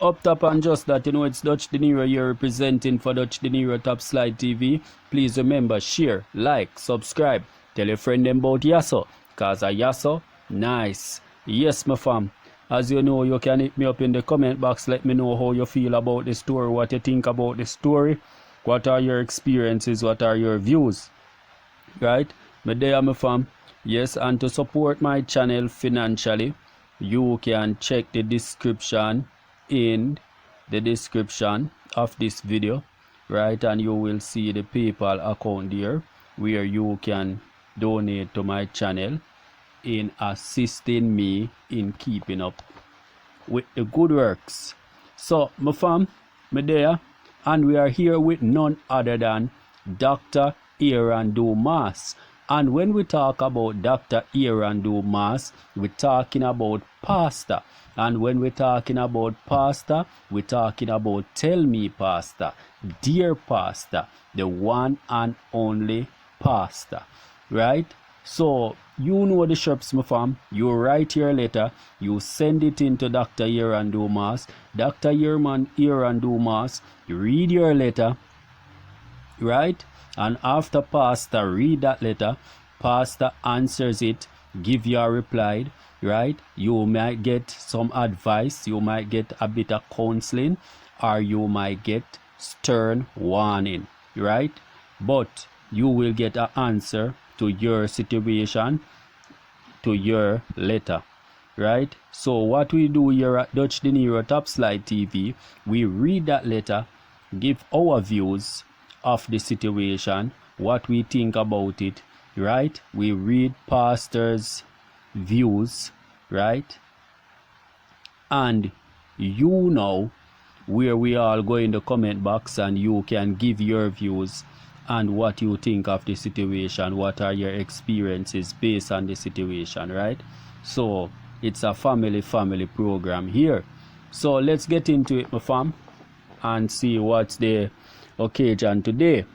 Up top and just that, it's DUTCHdinero here representing for DUTCHdinero Top Slide TV. Please remember, share, like, subscribe. Tell your friend them about Yasso, cause a Yasso, nice. Yes, my fam. As you know, you can hit me up in the comment box. Let me know how you feel about the story, what you think about the story. What are your experiences, what are your views, right? But there, my fam. Yes, and to support my channel financially, you can check the description in the description of this video, right? And you will see the PayPal account there where you can donate to my channel in assisting me in keeping up with the good works. So my fam, me there, and we are here with none other than Dr. Aaron Dumas. And when we talk about Dr. Aaron Dumas, we're talking about pastor. And when we're talking about pastor, we're talking about Tell Me Pastor, Dear Pastor, the one and only pastor, right? So you know the shops, my fam. You write your letter, you send it into Dr. Aaron Dumas. Dr. Aaron Dumas, you read your letter, right? And after pastor read that letter, pastor answers it, give you a reply, right? You might get some advice, you might get a bit of counseling, or you might get stern warning, right? But you will get an answer to your situation, to your letter, right? So what we do here at DUTCHdinero Top Slide TV, we read that letter, give our views of the situation, what we think about it, right? We read pastors' views, right? And you know where we all go in the comment box and you can give your views and what you think of the situation, what are your experiences based on the situation, right? So it's a family program here. So let's get into it, my fam, and see what's the occasion today.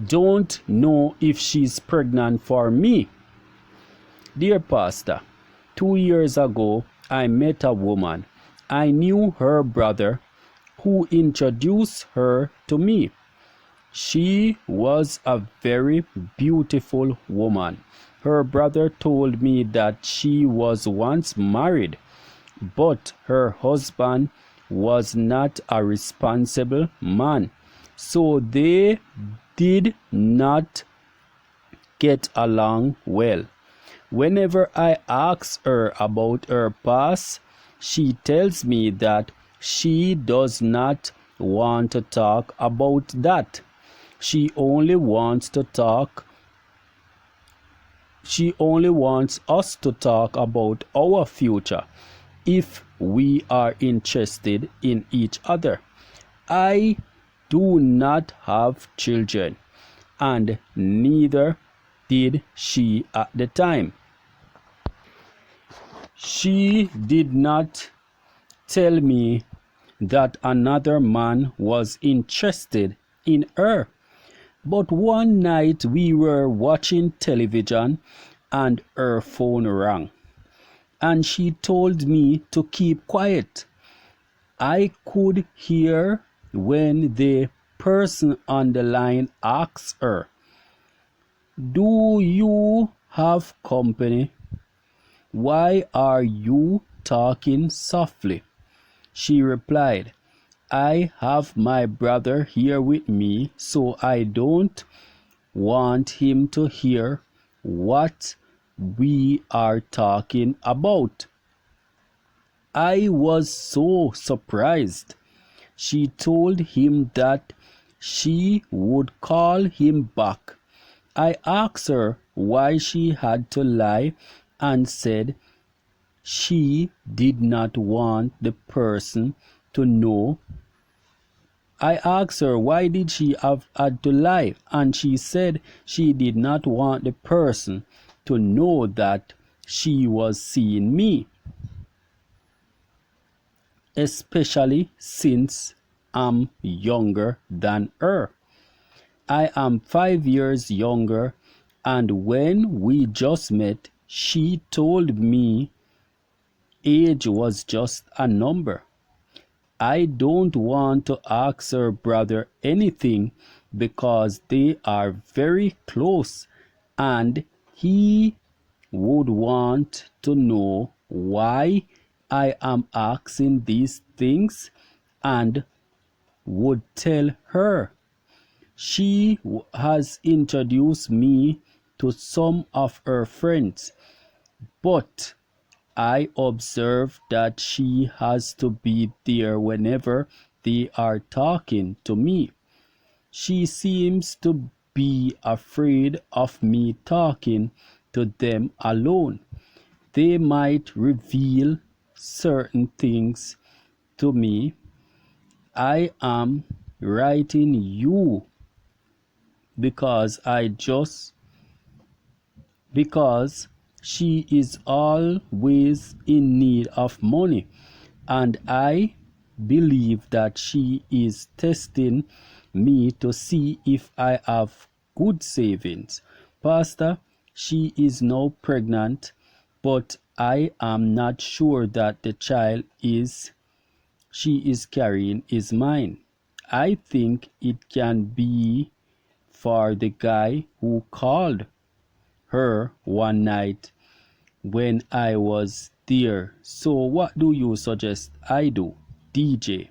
Don't know if she's pregnant for me. Dear Pastor, 2 years ago I met a woman. I knew her brother who introduced her to me. She was a very beautiful woman. Her brother told me that she was once married, but her husband was not a responsible man, so they did not get along well. Whenever I ask her about her past, she tells me that she does not want to talk about that. She only wants us to talk about our future if we are interested in each other. I do not have children, and neither did she at the time. She did not tell me that another man was interested in her. But one night we were watching television and her phone rang, and she told me to keep quiet. I could hear when the person on the line asked her, "Do you have company? Why are you talking softly?" She replied, "I have my brother here with me, so I don't want him to hear what we are talking about." I was so surprised. She told him that she would call him back. I asked her why she had to lie and said she did not want the person to know. I asked her why did she have had to lie, and she said she did not want the person to know that she was seeing me, especially since I'm younger than her. I am 5 years younger, and when we just met, she told me age was just a number. I don't want to ask her brother anything because they are very close and he would want to know why I am asking these things and would tell her. She has introduced me to some of her friends, but I observe that she has to be there whenever they are talking to me. She seems to be afraid of me talking to them alone. They might reveal certain things to me. I am writing you because because she is always in need of money, and I believe that she is testing me to see if I have good savings. Pastor, she is now pregnant, but I am not sure that the child she is carrying is mine. I think it can be for the guy who called her one night when I was there. So what do you suggest I do? DJ.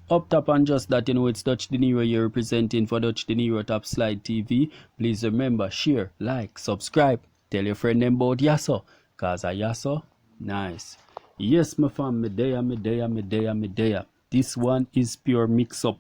Up top and just that, it's DUTCHdinero you're representing for DUTCHdinero Top Slide TV. Please remember, share, like, subscribe. Tell your friend them about Yasso. Cause a Yasso, nice. Yes, my fam, me there. This one is pure mix up.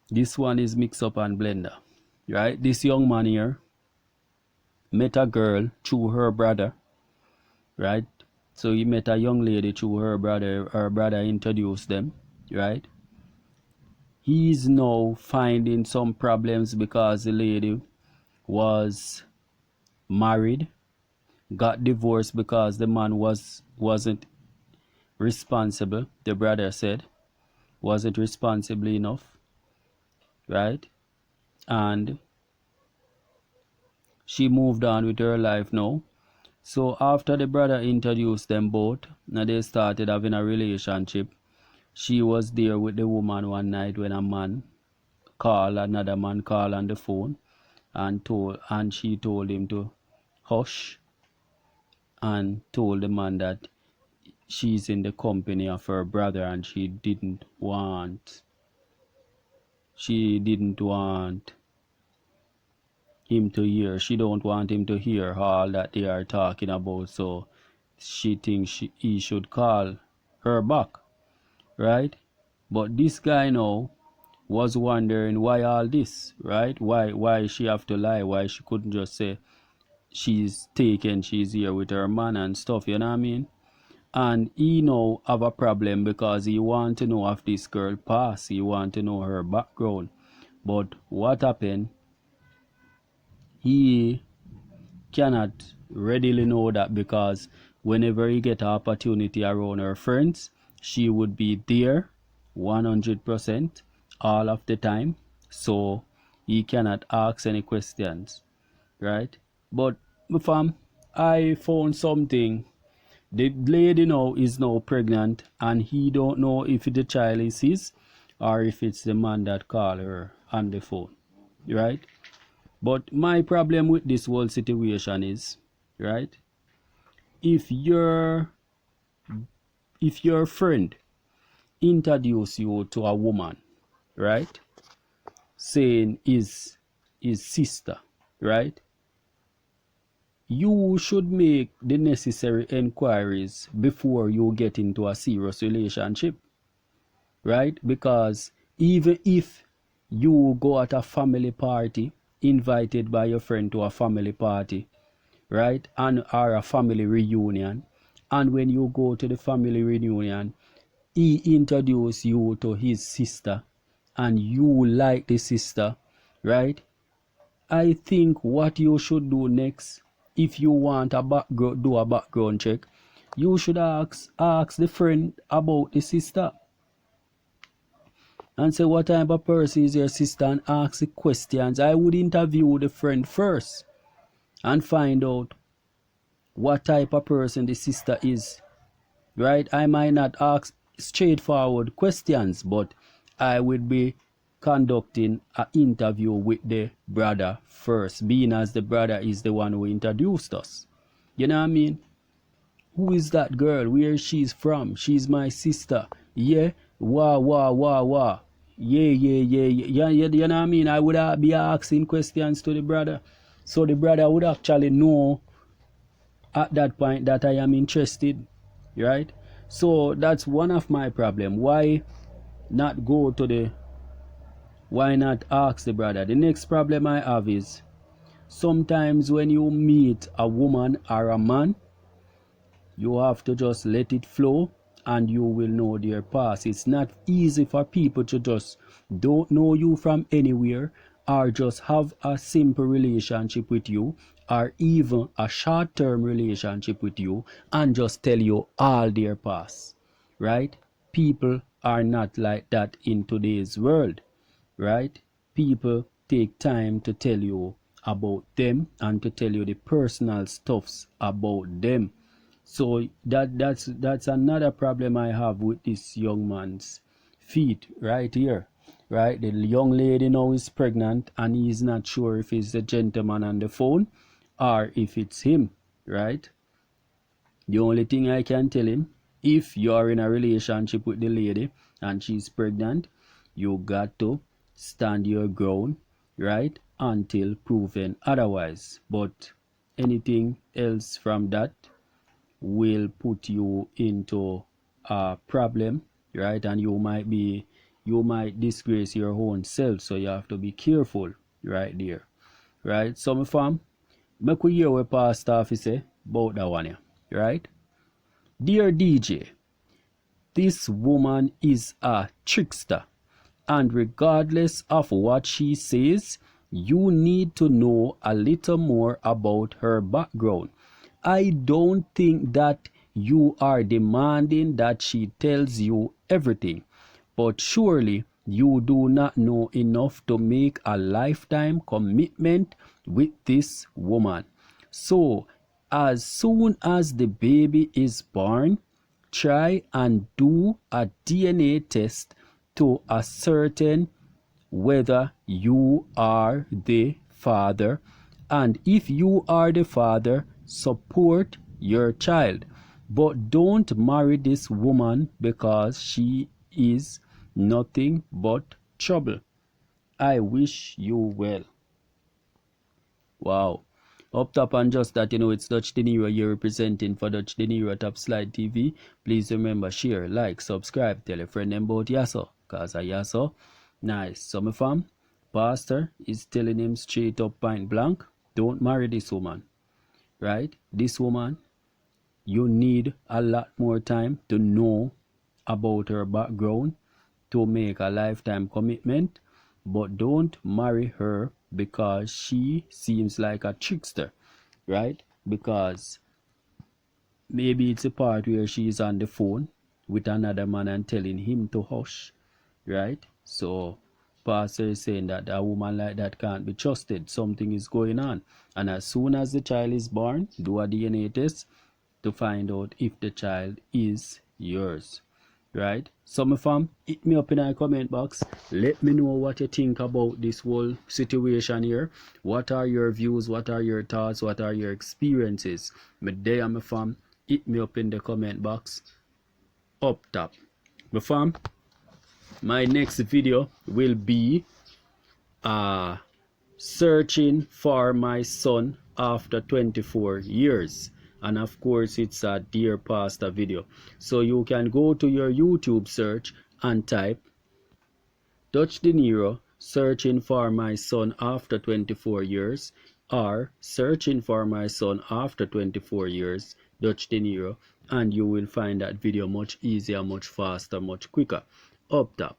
This one is mix up and blender. Right? This young man here met a girl through her brother. Right? So he met a young lady through her brother. Her brother introduced them. Right? He's now finding some problems because the lady was married, got divorced because the man wasn't responsible. The brother said wasn't responsible enough, right? And she moved on with her life now. So after the brother introduced them both, now they started having a relationship. She was there with the woman one night when another man called on the phone and she told him to hush and told the man that she's in the company of her brother and she didn't want him to hear. She don't want him to hear all that they are talking about, so she thinks he should call her back, right? But this guy now was wondering why all this, right? Why she have to lie? Why she couldn't just say she's here with her man and stuff, you know what I mean? And he now have a problem because he want to know if this girl pass. He want to know her background. But what happened? He cannot readily know that because whenever he get an opportunity around her friends, she would be there 100% all of the time. So he cannot ask any questions, right? But fam, I found something. The lady now is now pregnant and he don't know if the child is his or if it's the man that called her on the phone, right? But my problem with this whole situation is, right, if your friend introduce you to a woman, right, saying is his sister, right, you should make the necessary inquiries before you get into a serious relationship, right? Because even if you go at a family party, invited by your friend to a family party, right, and or a family reunion, and when you go to the family reunion, he introduce you to his sister, and you like the sister, right? I think what you should do next, if you want do a background check, you should ask the friend about the sister and say what type of person is your sister and ask the questions. I would interview the friend first and find out what type of person the sister is, right? I might not ask straightforward questions, but I would be conducting an interview with the brother first, being as the brother is the one who introduced us. You know what I mean? Who is that girl? Where she's from? She's my sister. Yeah? Wah, wah, wah, wah. Yeah. You know what I mean? I would be asking questions to the brother. So the brother would actually know at that point that I am interested. Right? So that's one of my problem. Why not ask the brother? The next problem I have is sometimes when you meet a woman or a man, you have to just let it flow and you will know their past. It's not easy for people to just don't know you from anywhere or just have a simple relationship with you or even a short-term relationship with you and just tell you all their past. Right? People are not like that in today's world. Right? People take time to tell you about them and to tell you the personal stuffs about them. So that's another problem I have with this young man's feet right here. Right? The young lady now is pregnant and he's not sure if it's the gentleman on the phone or if it's him. Right? The only thing I can tell him, if you are in a relationship with the lady and she's pregnant, you got to stand your ground, right, until proven otherwise. But anything else from that will put you into a problem, right? And you might disgrace your own self. So you have to be careful right there. Right? So my fam, make we hear what Pastor Office say about that one here. Right? Dear DJ, this woman is a trickster, and regardless of what she says, you need to know a little more about her background. I don't think that you are demanding that she tells you everything, but surely you do not know enough to make a lifetime commitment with this woman. So, as soon as the baby is born, try and do a DNA test to ascertain whether you are the father, and if you are the father, support your child. But don't marry this woman because she is nothing but trouble. I wish you well. Wow. Up top and just that, it's DUTCHdinero you're representing for DUTCHdinero Top Slide TV. Please remember, share, like, subscribe, tell a friend about Yasso, cause a Yasso nice. So my fam, pastor is telling him straight up point blank, don't marry this woman. Right? This woman, you need a lot more time to know about her background to make a lifetime commitment, but don't marry her because she seems like a trickster, right? Because maybe it's a part where she's on the phone with another man and telling him to hush, right? So pastor is saying that a woman like that can't be trusted. Something is going on. And as soon as the child is born, do a DNA test to find out if the child is yours. Right? So my fam, hit me up in the comment box. Let me know what you think about this whole situation here. What are your views? What are your thoughts? What are your experiences? My day and my fam, hit me up in the comment box up top. My fam, my next video will be searching for my son after 24 years. And of course it's a Dear Pastor video. So you can go to your YouTube search and type DUTCHdinero searching for my son after 24 years, or searching for my son after 24 years DUTCHdinero, and you will find that video much easier, much faster, much quicker. Up top.